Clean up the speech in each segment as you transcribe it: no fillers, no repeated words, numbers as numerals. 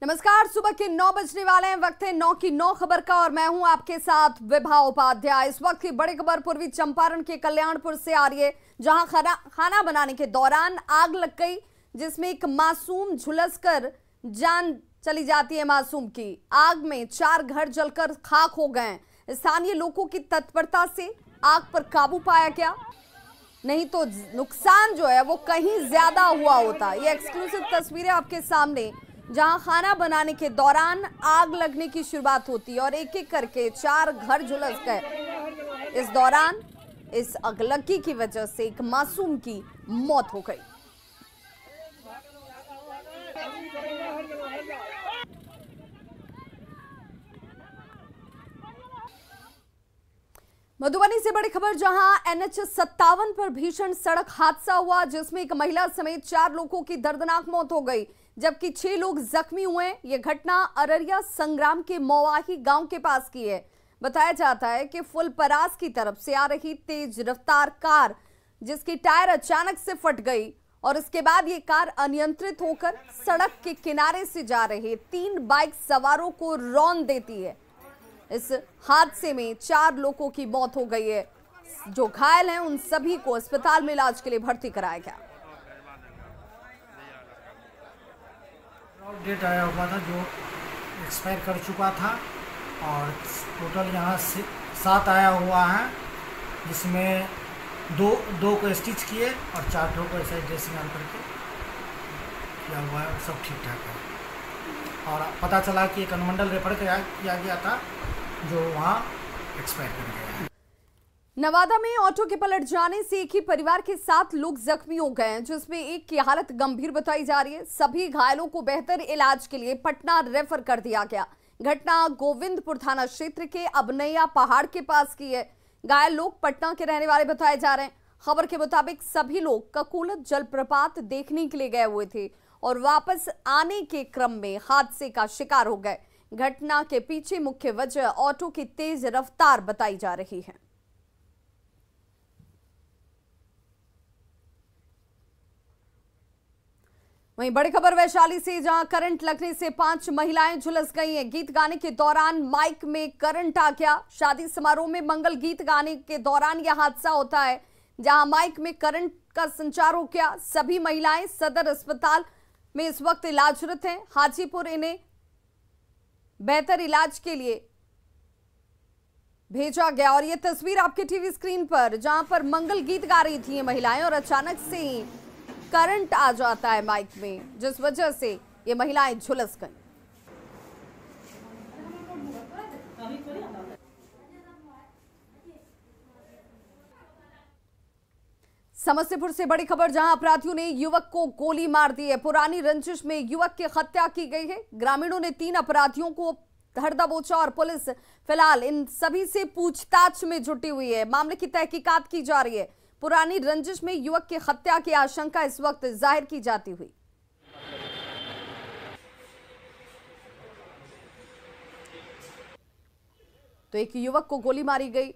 नमस्कार, सुबह के 9 बजने वाले हैं। वक्त है 9 की 9 खबर का और मैं हूं आपके साथ विभा उपाध्याय। इस वक्त की बड़ी खबर पूर्वी चंपारण के कल्याणपुर से आ रही है, जहां खाना बनाने के दौरान आग लग गई, जिसमें एक मासूम झुलसकर जान चली जाती है। मासूम की आग में 4 घर जलकर खाक हो गए। स्थानीय लोगों की तत्परता से आग पर काबू पाया गया, नहीं तो नुकसान जो है वो कहीं ज्यादा हुआ होता। ये एक्सक्लूसिव तस्वीरें आपके सामने, जहां खाना बनाने के दौरान आग लगने की शुरुआत होती है और एक एक करके 4 घर झुलस गए। इस दौरान इस अगलगी की वजह से एक मासूम की मौत हो गई। मधुबनी से बड़ी खबर, जहां NH 57 पर भीषण सड़क हादसा हुआ, जिसमें एक महिला समेत 4 लोगों की दर्दनाक मौत हो गई, जबकि 6 लोग जख्मी हुए। यह घटना अररिया संग्राम के मौवाही गांव के पास की है। बताया जाता है कि फुलपरास की तरफ से आ रही तेज रफ्तार कार, जिसकी टायर अचानक से फट गई और इसके बाद ये कार अनियंत्रित होकर सड़क के किनारे से जा रहे 3 बाइक सवारों को रौंद देती है। इस हादसे में 4 लोगों की मौत हो गई है। जो घायल हैं उन सभी को अस्पताल में इलाज के लिए भर्ती कराया गया। डेट आया हुआ था जो एक्सपायर कर चुका था और टोटल यहाँ से 7 आया हुआ है, जिसमें दो को स्टिच किए और 4 को ऐसा ड्रेसिंग ऑन करके किया हुआ है। सब ठीक ठाक है और पता चला कि एक अनुमंडल रेफर किया गया था जो वहाँ एक्सपायर कर गया है। नवादा में ऑटो के पलट जाने से एक ही परिवार के 7 लोग जख्मी हो गए हैं, जिसमें एक की हालत गंभीर बताई जा रही है। सभी घायलों को बेहतर इलाज के लिए पटना रेफर कर दिया गया। घटना गोविंदपुर थाना क्षेत्र के अबनैया पहाड़ के पास की है। घायल लोग पटना के रहने वाले बताए जा रहे हैं। खबर के मुताबिक सभी लोग ककूलत जलप्रपात देखने के लिए गए हुए थे और वापस आने के क्रम में हादसे का शिकार हो गए। घटना के पीछे मुख्य वजह ऑटो की तेज रफ्तार बताई जा रही है। वहीं बड़ी खबर वैशाली से, जहां करंट लगने से 5 महिलाएं झुलस गई हैं। गीत गाने के दौरान माइक में करंट आ गया। शादी समारोह में मंगल गीत गाने के दौरान यह हादसा होता है, जहां माइक में करंट का संचार हो गया। सभी महिलाएं सदर अस्पताल में इस वक्त इलाजरत हैं। हाजीपुर इन्हें बेहतर इलाज के लिए भेजा गया। और यह तस्वीर आपके टीवी स्क्रीन पर, जहां पर मंगल गीत गा रही थी ये महिलाएं और अचानक से ही करंट आ जाता है माइक में, जिस वजह से ये महिलाएं झुलस गईं। समस्तीपुर से बड़ी खबर, जहां अपराधियों ने युवक को गोली मार दी है। पुरानी रंजिश में युवक की हत्या की गई है। ग्रामीणों ने 3 अपराधियों को धर दबोचा और पुलिस फिलहाल इन सभी से पूछताछ में जुटी हुई है। मामले की तहकीकात की जा रही है। पुरानी रंजिश में युवक की हत्या की आशंका इस वक्त जाहिर की जाती हुई। तो एक युवक को गोली मारी गई।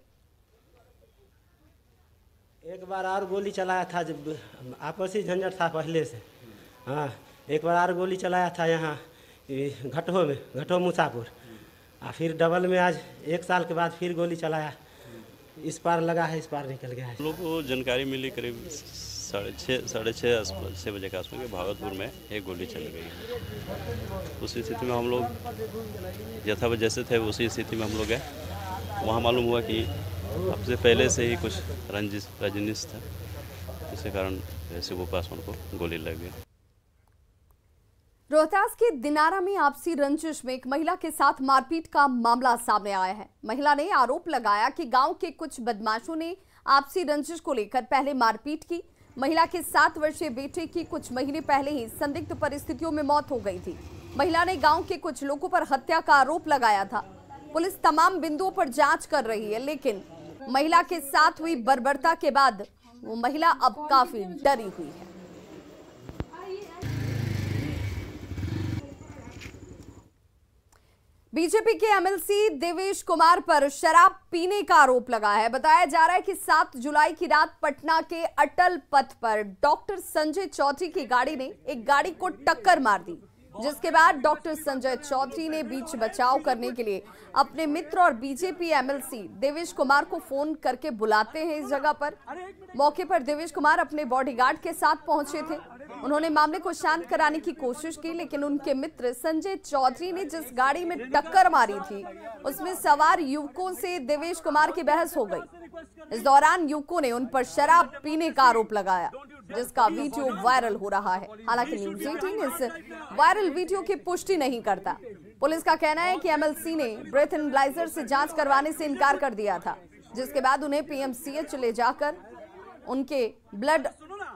एक बार और गोली चलाया था, जब आपसी झंझट था पहले से। हाँ, एक बार और गोली चलाया था यहाँ घटो मुसापुर, और फिर डबल में आज 1 साल के बाद फिर गोली चलाया। इस पार लगा है, इस पार निकल गया है। हम लोग को जानकारी मिली करीब 6:30 बजे के आसपास में भागलपुर में एक गोली चल गई है। उसी स्थिति में हम लोग यथावत जैसे थे उसी स्थिति में हम लोग गए। वहाँ मालूम हुआ कि सबसे पहले से ही कुछ रजनीश था, इसी कारण ऐसे वो पास उनको गोली लग गई। रोहतास के दिनारा में आपसी रंजिश में एक महिला के साथ मारपीट का मामला सामने आया है। महिला ने आरोप लगाया कि गांव के कुछ बदमाशों ने आपसी रंजिश को लेकर पहले मारपीट की। महिला के 7 वर्षीय बेटे की कुछ महीने पहले ही संदिग्ध परिस्थितियों में मौत हो गई थी। महिला ने गांव के कुछ लोगों पर हत्या का आरोप लगाया था। पुलिस तमाम बिंदुओं पर जांच कर रही है, लेकिन महिला के साथ हुई बर्बरता के बाद वो महिला अब काफी डरी हुई है। बीजेपी के एमएलसी देवेश कुमार पर शराब पीने का आरोप लगा है। बताया जा रहा है कि 7 जुलाई की रात पटना के अटल पथ पर डॉक्टर संजय चौधरी की गाड़ी ने एक गाड़ी को टक्कर मार दी। जिसके बाद डॉक्टर संजय चौधरी ने बीच बचाव करने के लिए अपने मित्र और बीजेपी एमएलसी देवेश कुमार को फोन करके बुलाते हैं इस जगह पर। मौके पर देवेश कुमार अपने बॉडीगार्ड के साथ पहुंचे थे। उन्होंने मामले को शांत कराने की कोशिश की, लेकिन उनके मित्र संजय चौधरी ने जिस गाड़ी में टक्कर मारी थी उसमें सवार युवकों से देवेश कुमार की बहस हो गई। इस दौरान युवकों ने उन पर शराब पीने का आरोप लगाया, जिसका वीडियो वायरल हो रहा है। हालांकि न्यूज़ 18 इस वायरल वीडियो की पुष्टि नहीं करता। पुलिस का कहना है कि एमएलसी ने ब्रेथ एनालाइजर से जांच करवाने से इनकार कर दिया था, जिसके बाद उन्हें पीएमसीएच ले जाकर उनके ब्लड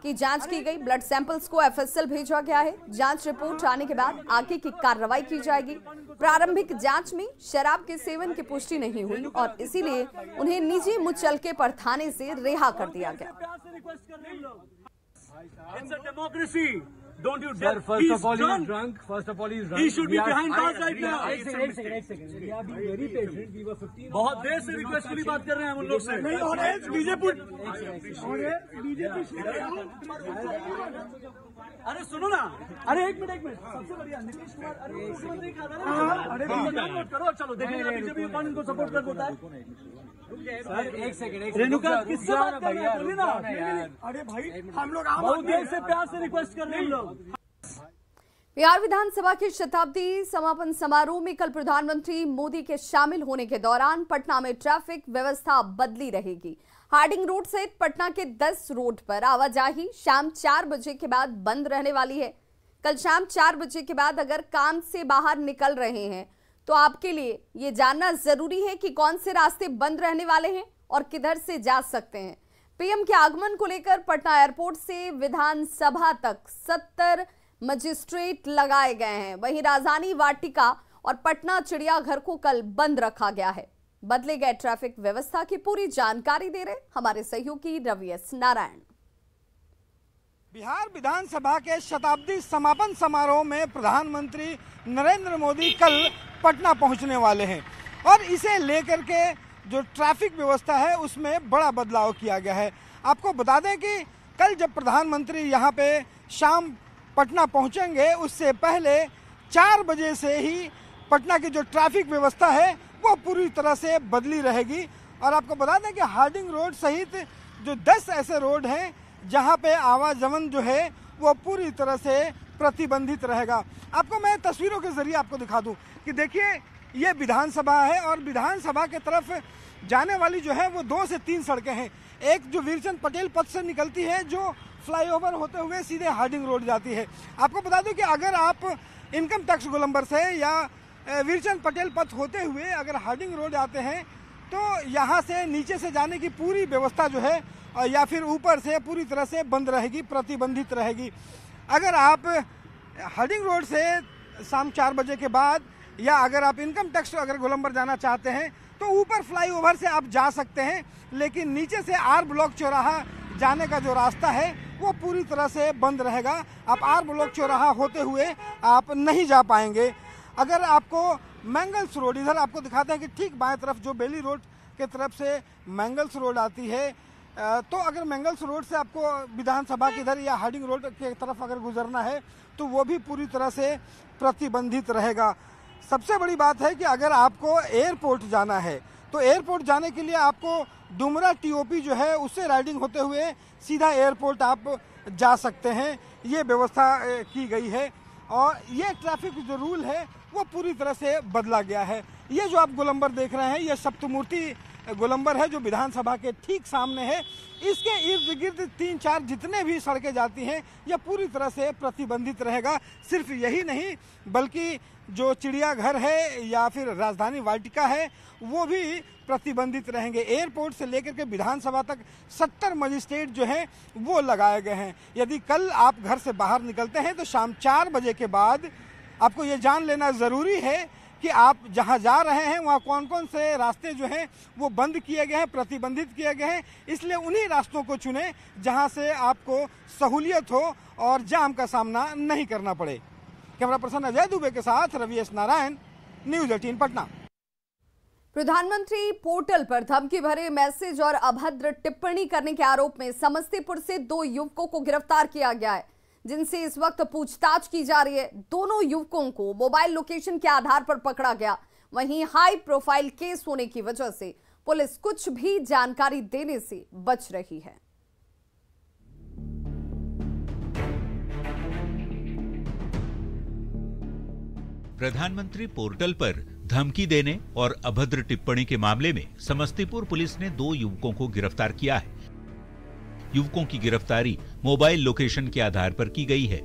की जांच की गई। ब्लड सैंपल्स को एफएसएल भेजा गया है। जांच रिपोर्ट आने के बाद आगे की कार्रवाई की जाएगी। प्रारंभिक जांच में शराब के सेवन की पुष्टि नहीं हुई और इसीलिए उन्हें निजी मुचलके पर थाने से रिहा कर दिया गया। It's a democracy. Don't you Sir, dare. first of all, he's drunk. First of all, he's drunk. He should be behind bars right now. एक second. We are being very patient. We were 15. बहुत देर से रिक्वेस्टफुली बात कर रहे हैं हम उन लोग से। नहीं और बीजेपी अरे सुनो ना, अरे एक मिनट सबसे बढ़िया नीतीश कुमार, अरे मुख्यमंत्री का अरे नोट करो, चलो देखेंगे बीजेपी कौन इनको सपोर्ट कर देता है। सर एक सेकंड रेणुका किससे बात कर रहे हैं, बोलिए ना। अरे भाई हम लोग बहुत देर से प्यार से रिक्वेस्ट कर रहे हैं लोग। बिहार विधानसभा के शताब्दी समापन समारोह में कल प्रधानमंत्री मोदी के शामिल होने के दौरान पटना में ट्रैफिक व्यवस्था बदली रहेगी। हार्डिंग रोड सहित पटना के 10 रोड पर आवाजाही शाम 4 बजे के बाद बंद रहने वाली है। कल शाम 4 बजे के बाद अगर काम से बाहर निकल रहे हैं तो आपके लिए ये जानना जरूरी है कि कौन से रास्ते बंद रहने वाले हैं और किधर से जा सकते हैं। पीएम के आगमन को लेकर पटना एयरपोर्ट से विधानसभा तक 70 मजिस्ट्रेट लगाए गए हैं। वहीं राजधानी वाटिका और पटना चिड़ियाघर को कल बंद रखा गया है। बदले गए ट्रैफिक व्यवस्था की पूरी जानकारी दे रहे हमारे सहयोगी रवि एस नारायण। बिहार विधानसभा के शताब्दी समापन समारोह में प्रधानमंत्री नरेंद्र मोदी कल पटना पहुंचने वाले हैं और इसे लेकर के जो ट्रैफिक व्यवस्था है उसमें बड़ा बदलाव किया गया है। आपको बता दें कि कल जब प्रधानमंत्री यहां पे शाम पटना पहुंचेंगे उससे पहले 4 बजे से ही पटना की जो ट्रैफिक व्यवस्था है वो पूरी तरह से बदली रहेगी। और आपको बता दें कि हार्डिंग रोड सहित जो 10 ऐसे रोड हैं जहां पे आवागमन जो है वो पूरी तरह से प्रतिबंधित रहेगा। आपको मैं तस्वीरों के जरिए आपको दिखा दूं कि देखिए ये विधानसभा है और विधानसभा के तरफ जाने वाली जो है वो 2 से 3 सड़कें हैं। एक जो वीरचंद पटेल पथ से निकलती है जो फ्लाईओवर होते हुए सीधे हार्डिंग रोड जाती है। आपको बता दूं कि अगर आप इनकम टैक्स गोलंबर से या वीरचंद पटेल पथ होते हुए अगर हार्डिंग रोड आते हैं तो यहाँ से नीचे से जाने की पूरी व्यवस्था जो है या फिर ऊपर से पूरी तरह से बंद रहेगी, प्रतिबंधित रहेगी। अगर आप हार्डिंग रोड से शाम 4 बजे के बाद या अगर आप इनकम टैक्स अगर गोलंबर जाना चाहते हैं तो ऊपर फ्लाईओवर से आप जा सकते हैं, लेकिन नीचे से आर ब्लॉक चौराहा जाने का जो रास्ता है वो पूरी तरह से बंद रहेगा। आप आर ब्लॉक चौराहा होते हुए आप नहीं जा पाएंगे। अगर आपको मैंगल्स रोड, इधर आपको दिखाते हैं कि ठीक बाएं तरफ जो बेली रोड के तरफ से मैंगल्स रोड आती है, तो अगर मैंगल्स रोड से आपको विधानसभा के इधर या हार्डिंग रोड की तरफ अगर गुजरना है तो वो भी पूरी तरह से प्रतिबंधित रहेगा। सबसे बड़ी बात है कि अगर आपको एयरपोर्ट जाना है तो एयरपोर्ट जाने के लिए आपको डुमरा टीओपी जो है उससे राइडिंग होते हुए सीधा एयरपोर्ट आप जा सकते हैं। ये व्यवस्था की गई है और ये ट्रैफिक जो रूल है वो पूरी तरह से बदला गया है। ये जो आप गोलंबर देख रहे हैं ये सप्तमूर्ति गोलंबर है जो विधानसभा के ठीक सामने है। इसके इर्द गिर्द 3-4 जितने भी सड़कें जाती हैं यह पूरी तरह से प्रतिबंधित रहेगा। सिर्फ यही नहीं बल्कि जो चिड़ियाघर है या फिर राजधानी वाटिका है वो भी प्रतिबंधित रहेंगे। एयरपोर्ट से लेकर के विधानसभा तक 70 मजिस्ट्रेट जो हैं वो लगाए गए हैं। यदि कल आप घर से बाहर निकलते हैं तो शाम 4 बजे के बाद आपको ये जान लेना ज़रूरी है कि आप जहां जा रहे हैं वहां कौन कौन से रास्ते जो हैं वो बंद किए गए हैं, प्रतिबंधित किए गए हैं। इसलिए उन्हीं रास्तों को चुनें जहां से आपको सहूलियत हो और जाम का सामना नहीं करना पड़े। कैमरा पर्सन अजय दुबे के साथ रवि एस नारायण, न्यूज़ 18 पटना। प्रधानमंत्री पोर्टल पर धमकी भरे मैसेज और अभद्र टिप्पणी करने के आरोप में समस्तीपुर से 2 युवकों को गिरफ्तार किया गया है। जिनसे इस वक्त पूछताछ की जा रही है। दोनों युवकों को मोबाइल लोकेशन के आधार पर पकड़ा गया। वहीं हाई प्रोफाइल केस होने की वजह से पुलिस कुछ भी जानकारी देने से बच रही है। प्रधानमंत्री पोर्टल पर धमकी देने और अभद्र टिप्पणी के मामले में समस्तीपुर पुलिस ने 2 युवकों को गिरफ्तार किया है। युवकों की गिरफ्तारी मोबाइल लोकेशन के आधार पर की गई है।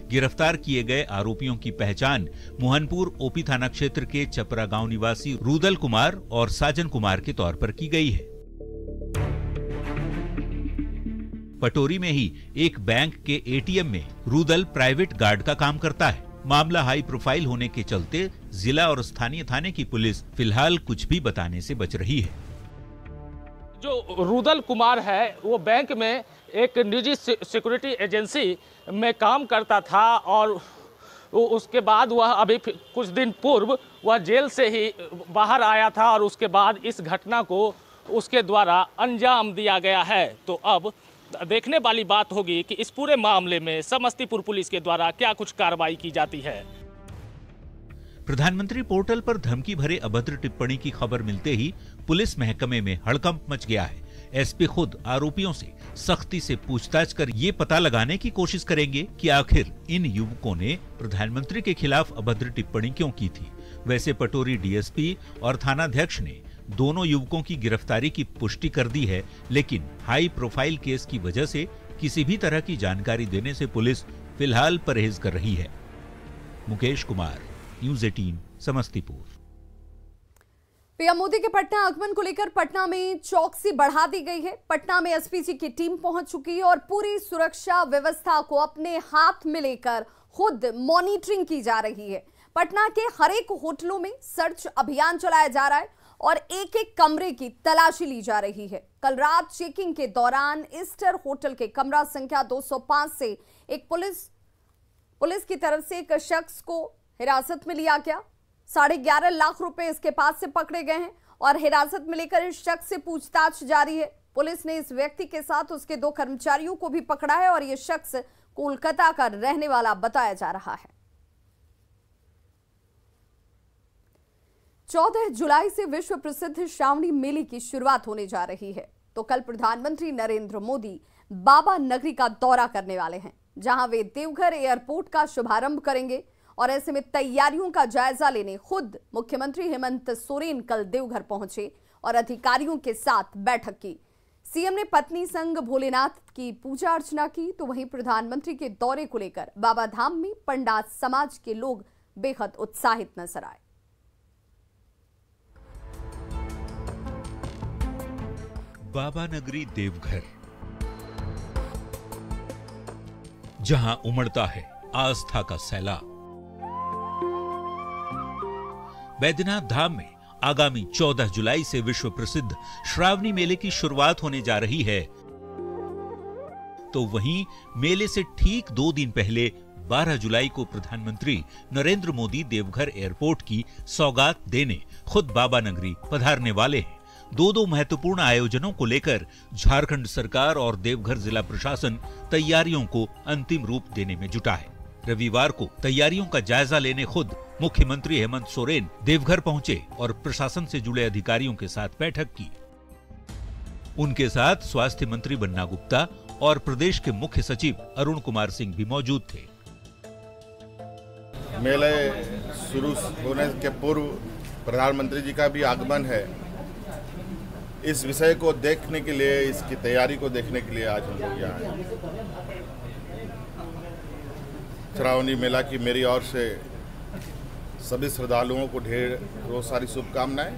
गिरफ्तार किए गए आरोपियों की पहचान मोहनपुर ओपी थाना क्षेत्र के चपरा गांव निवासी रुदल कुमार और साजन कुमार के तौर पर की गई है। पटोरी में ही एक बैंक के एटीएम में रुदल प्राइवेट गार्ड का काम करता है। मामला हाई प्रोफाइल होने के चलते जिला और स्थानीय थाने की पुलिस फिलहाल कुछ भी बताने से बच रही है। जो रुदल कुमार है वो बैंक में एक निजी सिक्योरिटी एजेंसी में काम करता था और उसके बाद वह अभी कुछ दिन पूर्व वह जेल से ही बाहर आया था और उसके बाद इस घटना को उसके द्वारा अंजाम दिया गया है। तो अब देखने वाली बात होगी कि इस पूरे मामले में समस्तीपुर पुलिस के द्वारा क्या कुछ कार्रवाई की जाती है। प्रधानमंत्री पोर्टल पर धमकी भरे अभद्र टिप्पणी की खबर मिलते ही पुलिस महकमे में हड़कंप मच गया है। एसपी खुद आरोपियों से सख्ती से पूछताछ कर ये पता लगाने की कोशिश करेंगे कि आखिर इन युवकों ने प्रधानमंत्री के खिलाफ अभद्र टिप्पणी क्यों की थी। वैसे पटोरी डीएसपी और थानाध्यक्ष ने दोनों युवकों की गिरफ्तारी की पुष्टि कर दी है, लेकिन हाई प्रोफाइल केस की वजह से किसी भी तरह की जानकारी देने से पुलिस फिलहाल परहेज कर रही है। मुकेश कुमार, न्यूज़ 18, समस्तीपुर। पीएम मोदी के पटना आगमन को लेकर पटना में चौकसी बढ़ा दी गई है। पटना में एसपीजी की टीम पहुंच चुकी है और पूरी सुरक्षा व्यवस्था को अपने हाथ में लेकर खुद मॉनिटरिंग की जा रही है। पटना के हर एक होटलों में सर्च अभियान चलाया जा रहा है और एक एक कमरे की तलाशी ली जा रही है। कल रात चेकिंग के दौरान ईस्टर होटल के कमरा संख्या 205 से एक पुलिस की तरफ से एक शख्स को हिरासत में लिया गया। 11.5 लाख रुपए इसके पास से पकड़े गए हैं और हिरासत में लेकर इस शख्स से पूछताछ जारी है। पुलिस ने इस व्यक्ति के साथ उसके 2 कर्मचारियों को भी पकड़ा है और यह शख्स कोलकाता का रहने वाला बताया जा रहा है। 14 जुलाई से विश्व प्रसिद्ध श्रावणी मेले की शुरुआत होने जा रही है। तो कल प्रधानमंत्री नरेंद्र मोदी बाबा नगरी का दौरा करने वाले हैं, जहां वे देवघर एयरपोर्ट का शुभारंभ करेंगे और ऐसे में तैयारियों का जायजा लेने खुद मुख्यमंत्री हेमंत सोरेन कल देवघर पहुंचे और अधिकारियों के साथ बैठक की। सीएम ने पत्नी संग भोलेनाथ की पूजा अर्चना की। तो वहीं प्रधानमंत्री के दौरे को लेकर बाबा धाम में पंडा समाज के लोग बेहद उत्साहित नजर आए। बाबा नगरी देवघर, जहां उमड़ता है आस्था का सैलाब। बैद्यनाथ धाम में आगामी 14 जुलाई से विश्व प्रसिद्ध श्रावणी मेले की शुरुआत होने जा रही है। तो वहीं मेले से ठीक 2 दिन पहले 12 जुलाई को प्रधानमंत्री नरेंद्र मोदी देवघर एयरपोर्ट की सौगात देने खुद बाबा नगरी पधारने वाले हैं। 2 महत्वपूर्ण आयोजनों को लेकर झारखंड सरकार और देवघर जिला प्रशासन तैयारियों को अंतिम रूप देने में जुटा है। रविवार को तैयारियों का जायजा लेने खुद मुख्यमंत्री हेमंत सोरेन देवघर पहुंचे और प्रशासन से जुड़े अधिकारियों के साथ बैठक की। उनके साथ स्वास्थ्य मंत्री बन्ना गुप्ता और प्रदेश के मुख्य सचिव अरुण कुमार सिंह भी मौजूद थे। मेले शुरू होने के पूर्व प्रधानमंत्री जी का भी आगमन है। इस विषय को देखने के लिए, इसकी तैयारी को देखने के लिए आज हम लोग यहाँ हैं। श्रावणी मेला की मेरी ओर से सभी श्रद्धालुओं को ढेर सारी शुभकामनाएं।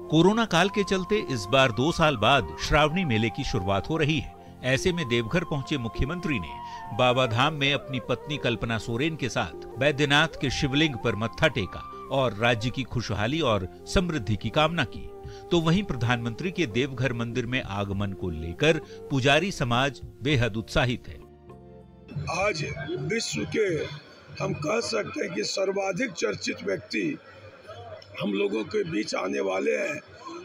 कोरोना काल के चलते इस बार 2 साल बाद श्रावणी मेले की शुरुआत हो रही है। ऐसे में देवघर पहुंचे मुख्यमंत्री ने बाबा धाम में अपनी पत्नी कल्पना सोरेन के साथ बैद्यनाथ के शिवलिंग पर मत्था टेका और राज्य की खुशहाली और समृद्धि की कामना की। तो वहीं प्रधानमंत्री के देवघर मंदिर में आगमन को लेकर पुजारी समाज बेहद उत्साहित है। आज विश्व के हम कह सकते हैं कि सर्वाधिक चर्चित व्यक्ति हम लोगों के बीच आने वाले हैं।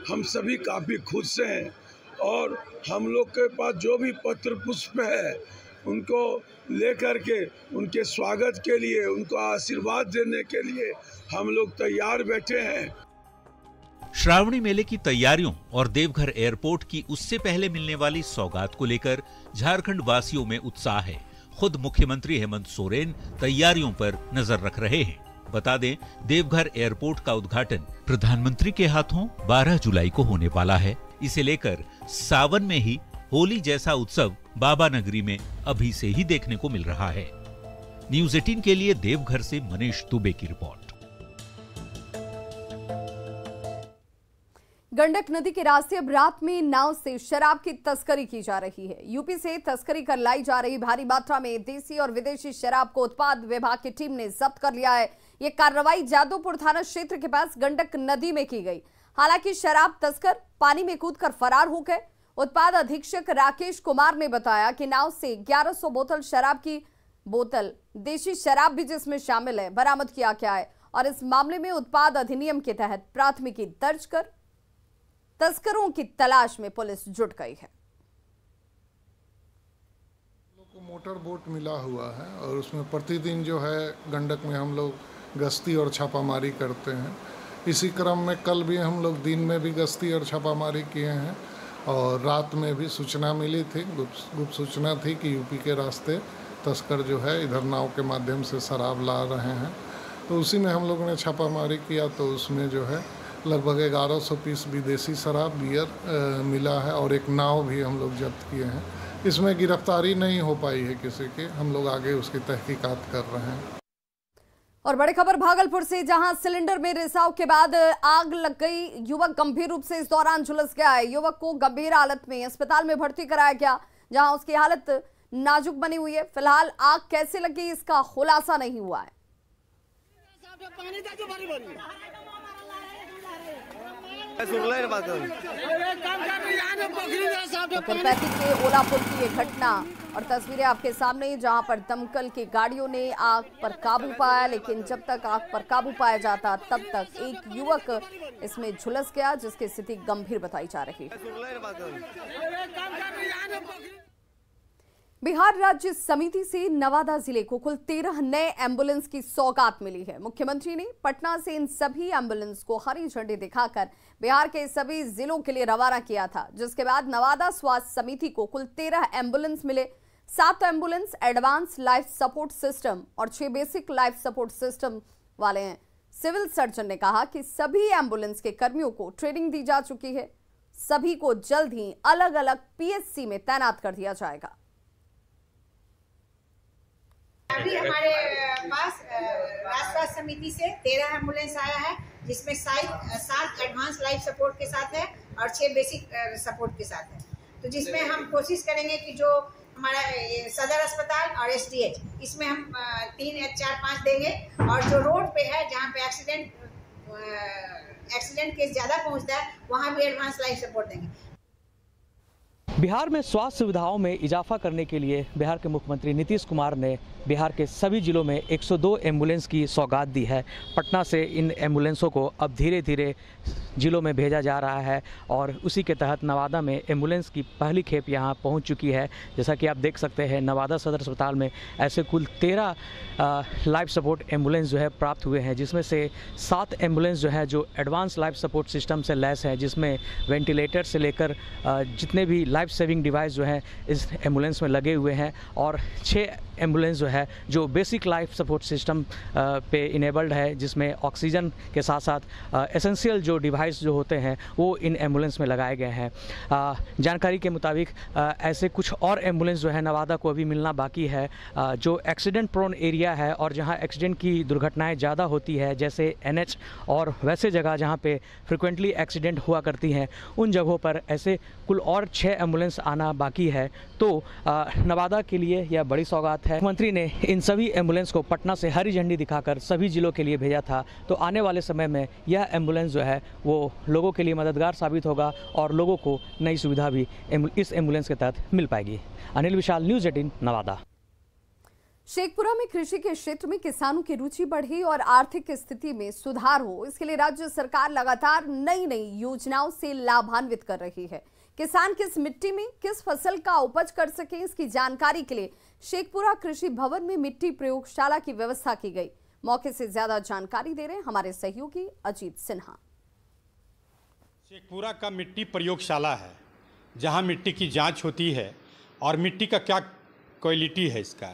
हम सभी काफी खुश हैं और हम लोग के पास जो भी पत्र पुष्प है उनको लेकर के उनके स्वागत के लिए, उनको आशीर्वाद देने के लिए हम लोग तैयार बैठे हैं। श्रावणी मेले की तैयारियों और देवघर एयरपोर्ट की उससे पहले मिलने वाली सौगात को लेकर झारखंड वासियों में उत्साह है। खुद मुख्यमंत्री हेमंत सोरेन तैयारियों पर नजर रख रहे हैं। बता दें, देवघर एयरपोर्ट का उद्घाटन प्रधानमंत्री के हाथों 12 जुलाई को होने वाला है। इसे लेकर सावन में ही होली जैसा उत्सव बाबा नगरी में अभी से ही देखने को मिल रहा है। न्यूज़ 18 के लिए देवघर से मनीष दुबे की रिपोर्ट। गंडक नदी के रास्ते अब रात में नाव से शराब की तस्करी की जा रही है। यूपी से तस्करी कर लाई जा रही भारी मात्रा में देसी और विदेशी शराब को उत्पाद विभाग की टीम ने जब्त कर लिया है। ये कार्रवाई जादवपुर थाना क्षेत्र के पास गंडक नदी में की गई। हालांकि शराब तस्कर पानी में कूदकर फरार हो गए। उत्पाद अधीक्षक राकेश कुमार ने बताया कि नाव से 1100 बोतल शराब की बोतल देशी शराब भी जिसमें शामिल है बरामद किया गया है और इस मामले में उत्पाद अधिनियम के तहत प्राथमिकी दर्ज कर तस्करों की तलाश में पुलिस जुट गई है। को मोटर बोट मिला हुआ है और उसमें प्रतिदिन जो है गंडक में हम लोग गश्ती और छापामारी करते हैं। इसी क्रम में कल भी हम लोग दिन में भी गश्ती और छापामारी किए हैं और रात में भी सूचना मिली थी, गुप्त सूचना थी कि यूपी के रास्ते तस्कर जो है इधर नाव के माध्यम से शराब ला रहे हैं। तो उसी में हम लोगों ने छापामारी किया तो उसमें जो है लगभग 1100 पीस विदेशी शराब बियर मिला है और एक नाव भी हम लोग जब्त किए हैं। इसमें गिरफ्तारी नहीं हो पाई है किसी की, हम लोग आगे उसकी तहकीकात कर रहे हैं। और बड़ी खबर भागलपुर से, जहां सिलेंडर में रिसाव के बाद आग लग गई। युवक गंभीर रूप से इस दौरान झुलस गया है। युवक को गंभीर हालत में अस्पताल में भर्ती कराया गया, जहां उसकी हालत नाजुक बनी हुई है। फिलहाल आग कैसे लगी इसका खुलासा नहीं हुआ है। पैती के ओलापुर की ये घटना और तस्वीरें आपके सामने, जहां पर दमकल की गाड़ियों ने आग पर काबू पाया, लेकिन जब तक आग पर काबू पाया जाता तब तक एक युवक इसमें झुलस गया, जिसकी स्थिति गंभीर बताई जा रही है। बिहार राज्य समिति से नवादा जिले को कुल 13 नए एम्बुलेंस की सौगात मिली है। मुख्यमंत्री ने पटना से इन सभी एम्बुलेंस को हरी झंडी दिखाकर बिहार के सभी जिलों के लिए रवाना किया था, जिसके बाद नवादा स्वास्थ्य समिति को कुल 13 एम्बुलेंस मिले। 7 ambulance advance life support system और 6 बेसिक लाइफ सपोर्ट सिस्टम वाले हैं। सिविल सर्जन ने कहा कि सभी एम्बुलेंस के कर्मियों को ट्रेनिंग दी जा चुकी है। सभी को जल्द ही अलग अलग पीएचसी में तैनात कर दिया जाएगा। अभी हमारे पास राज्य स्वास्थ्य समिति से 13 एम्बुलेंस आया है, जिसमें 7 एडवांस लाइफ सपोर्ट के साथ है और 6 बेसिक सपोर्ट के साथ है। तो जिसमें हम कोशिश करेंगे कि जो हमारा सदर अस्पताल और एसडीएच, इसमें हम 3 या 4 5 देंगे और जो रोड पे है जहाँ पे एक्सीडेंट केस ज़्यादा पहुँचता है वहाँ भी एडवांस लाइफ सपोर्ट देंगे। बिहार में स्वास्थ्य सुविधाओं में इजाफा करने के लिए बिहार के मुख्यमंत्री नीतीश कुमार ने बिहार के सभी जिलों में 102 एम्बुलेंस की सौगात दी है। पटना से इन एम्बुलेंसों को अब धीरे धीरे जिलों में भेजा जा रहा है और उसी के तहत नवादा में एम्बुलेंस की पहली खेप यहां पहुंच चुकी है। जैसा कि आप देख सकते हैं, नवादा सदर अस्पताल में ऐसे कुल 13 लाइफ सपोर्ट एम्बुलेंस जो है प्राप्त हुए हैं, जिसमें से 7 एम्बुलेंस जो है जो एडवांस लाइफ सपोर्ट सिस्टम से लैस है, जिसमें वेंटिलेटर से लेकर जितने भी लाइफ सेविंग डिवाइस जो है इस एम्बुलेंस में लगे हुए हैं और 6 एम्बुलेंस जो है जो बेसिक लाइफ सपोर्ट सिस्टम पे इनेबल्ड है, जिसमें ऑक्सीजन के साथ साथ एसेंशियल जो डिवाइस जो होते हैं वो इन एम्बुलेंस में लगाए गए हैं। जानकारी के मुताबिक ऐसे कुछ और एम्बुलेंस जो है नवादा को अभी मिलना बाकी है। जो एक्सीडेंट प्रोन एरिया है और जहां एक्सीडेंट की दुर्घटनाएं ज़्यादा होती है, जैसे एनएच और वैसे जगह जहां पे फ्रिक्वेंटली एक्सीडेंट हुआ करती हैं, उन जगहों पर ऐसे कुल और 6 एम्बुलेंस आना बाकी है। तो नवादा के लिए यह बड़ी सौगात है। मुख्यमंत्री ने इन सभी एम्बुलेंस को पटना से हरी झंडी दिखाकर सभी जिलों के लिए भेजा था। तो आने वाले समय में यह एम्बुलेंस जो है वो लोगों के लिए मददगार साबित होगा और लोगों को नई सुविधा भी इस एम्बुलेंस के तहत मिल पाएगी। अनिल विशाल, न्यूज़ 18 नवादा। शेखपुरा में कृषि के क्षेत्र में किसानों की रुचि बढ़े और आर्थिक स्थिति में सुधार हो, इसके लिए राज्य सरकार लगातार नई नई योजनाओं से लाभान्वित कर रही है। किसान किस मिट्टी में किस फसल का उपज कर सके, इसकी जानकारी के लिए शेखपुरा कृषि भवन में मिट्टी प्रयोगशाला की व्यवस्था की गई। मौके से ज्यादा जानकारी दे रहे हैं हमारे सहयोगी अजीत सिन्हा। शेखपुरा का मिट्टी प्रयोगशाला है जहां मिट्टी की जांच होती है और मिट्टी का क्या क्वालिटी है, इसका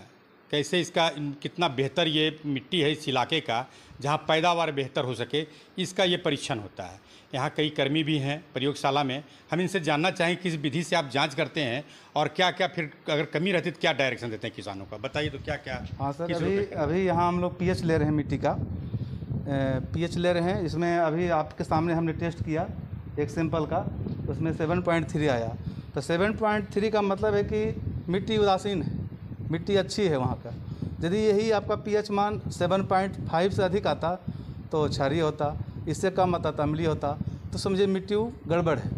कैसे इसका कितना बेहतर ये मिट्टी है इस इलाके का, जहां पैदावार बेहतर हो सके, इसका ये परीक्षण होता है। यहाँ कई कर्मी भी हैं प्रयोगशाला में। हम इनसे जानना चाहें किस विधि से आप जांच करते हैं और क्या क्या फिर अगर कमी रहती तो क्या डायरेक्शन देते हैं किसानों का, बताइए तो क्या क्या। हाँ सर, अभी यहाँ हम लोग पीएच ले रहे हैं, मिट्टी का पीएच ले रहे हैं। इसमें अभी आपके सामने हमने टेस्ट किया एक सैंपल का, उसमें 7.3 आया। तो 7.3 का मतलब है कि मिट्टी उदासीन है, मिट्टी अच्छी है वहाँ का। यदि यही आपका पीएच मान 7.5 से अधिक आता तो क्षारीय होता, इससे कम आता तो अम्लीय होता, तो समझिए मिट्टी गड़बड़ है,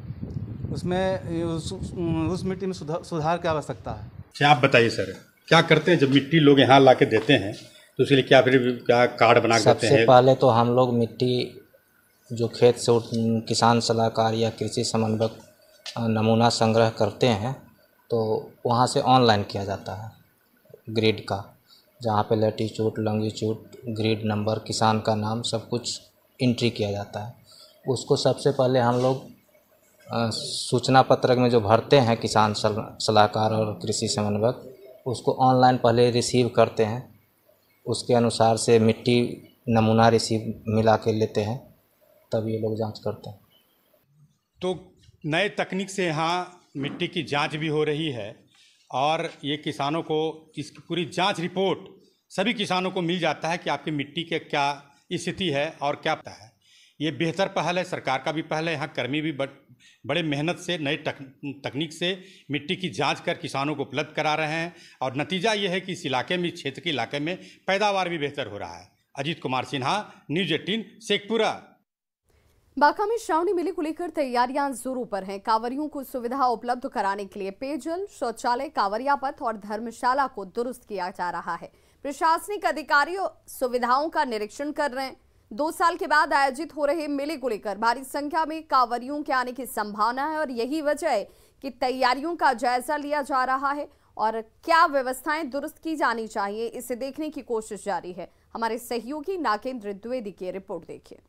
उसमें उस मिट्टी में सुधार की आवश्यकता है। अच्छा आप बताइए सर, क्या करते हैं जब मिट्टी लोग यहाँ ला के देते हैं तो उसके लिए क्या फिर क्या कार्ड बना के देते हैं? सबसे पहले तो हम लोग मिट्टी जो खेत से किसान सलाहकार या कृषि समन्वयक नमूना संग्रह करते हैं तो वहाँ से ऑनलाइन किया जाता है ग्रेड का, जहाँ पे लैटीट्यूड, लॉन्गिट्यूड, ग्रेड नंबर, किसान का नाम, सब कुछ एंट्री किया जाता है। उसको सबसे पहले हम लोग सूचना पत्रक में जो भरते हैं किसान सलाहकार और कृषि समन्वयक, उसको ऑनलाइन पहले रिसीव करते हैं। उसके अनुसार से मिट्टी नमूना रिसीव मिला के लेते हैं, तब ये लोग जांच करते हैं। तो नए तकनीक से यहाँ मिट्टी की जांच भी हो रही है और ये किसानों को इसकी पूरी जांच रिपोर्ट सभी किसानों को मिल जाता है कि आपकी मिट्टी के क्या स्थिति है और क्या पता है। ये बेहतर पहल है, सरकार का भी पहल है। यहाँ कर्मी भी बड़े मेहनत से नए तकनीक से मिट्टी की जांच कर किसानों को उपलब्ध करा रहे हैं और नतीजा ये है कि इस इलाके में, इस क्षेत्र के इलाके में पैदावार भी बेहतर हो रहा है। अजीत कुमार सिन्हा, न्यूज़ 18, शेखपुरा। बांका में श्रावणी मेले को लेकर तैयारियां जोरों पर हैं। कांवरियों को सुविधा उपलब्ध कराने के लिए पेयजल, शौचालय, कांवरिया पथ और धर्मशाला को दुरुस्त किया जा रहा है। प्रशासनिक अधिकारी सुविधाओं का निरीक्षण कर रहे हैं। 2 साल के बाद आयोजित हो रहे मेले को लेकर भारी संख्या में कांवरियों के आने की संभावना है और यही वजह है कि तैयारियों का जायजा लिया जा रहा है और क्या व्यवस्थाएं दुरुस्त की जानी चाहिए, इसे देखने की कोशिश जारी है। हमारे सहयोगी नागेंद्र द्विवेदी की रिपोर्ट देखिए।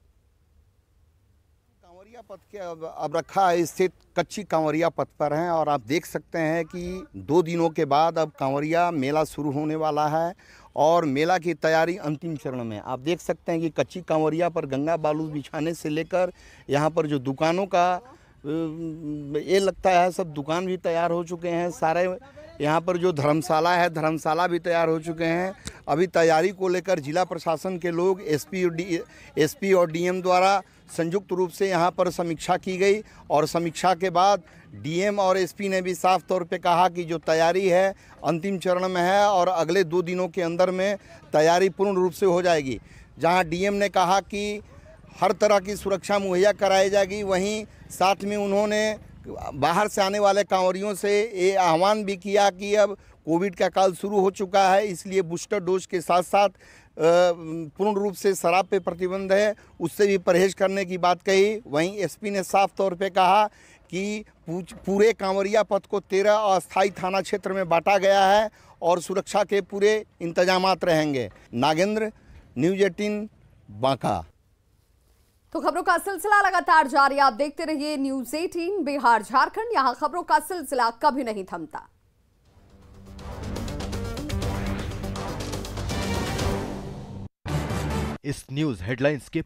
कांवरिया पथ के अब रखा स्थित कच्ची कांवरिया पथ पर हैं और आप देख सकते हैं कि 2 दिनों के बाद अब कांवरिया मेला शुरू होने वाला है और मेला की तैयारी अंतिम चरण में। आप देख सकते हैं कि कच्ची कांवरिया पर गंगा बालू बिछाने से लेकर यहाँ पर जो दुकानों का ये लगता है सब दुकान भी तैयार हो चुके हैं। सारे यहाँ पर जो धर्मशाला है, धर्मशाला भी तैयार हो चुके हैं। अभी तैयारी को लेकर जिला प्रशासन के लोग एसपी और डीएम द्वारा संयुक्त रूप से यहाँ पर समीक्षा की गई और समीक्षा के बाद डीएम और एसपी ने भी साफ तौर पे कहा कि जो तैयारी है अंतिम चरण में है और अगले 2 दिनों के अंदर में तैयारी पूर्ण रूप से हो जाएगी। जहाँ डीएम ने कहा कि हर तरह की सुरक्षा मुहैया कराई जाएगी, वहीं साथ में उन्होंने बाहर से आने वाले कांवरियों से ये आह्वान भी किया कि अब कोविड का काल शुरू हो चुका है, इसलिए बूस्टर डोज के साथ साथ पूर्ण रूप से शराब पे प्रतिबंध है, उससे भी परहेज करने की बात कही। वहीं एसपी ने साफ तौर पे कहा कि पूरे कांवरिया पथ को 13 अस्थायी थाना क्षेत्र में बांटा गया है और सुरक्षा के पूरे इंतजामात रहेंगे। नागेंद्र, न्यूज़ 18, बांका। तो खबरों का सिलसिला लगातार जारी, आप देखते रहिए न्यूज़ 18 बिहार झारखंड। यहाँ खबरों का सिलसिला कभी नहीं थमता। इस न्यूज हेडलाइंस के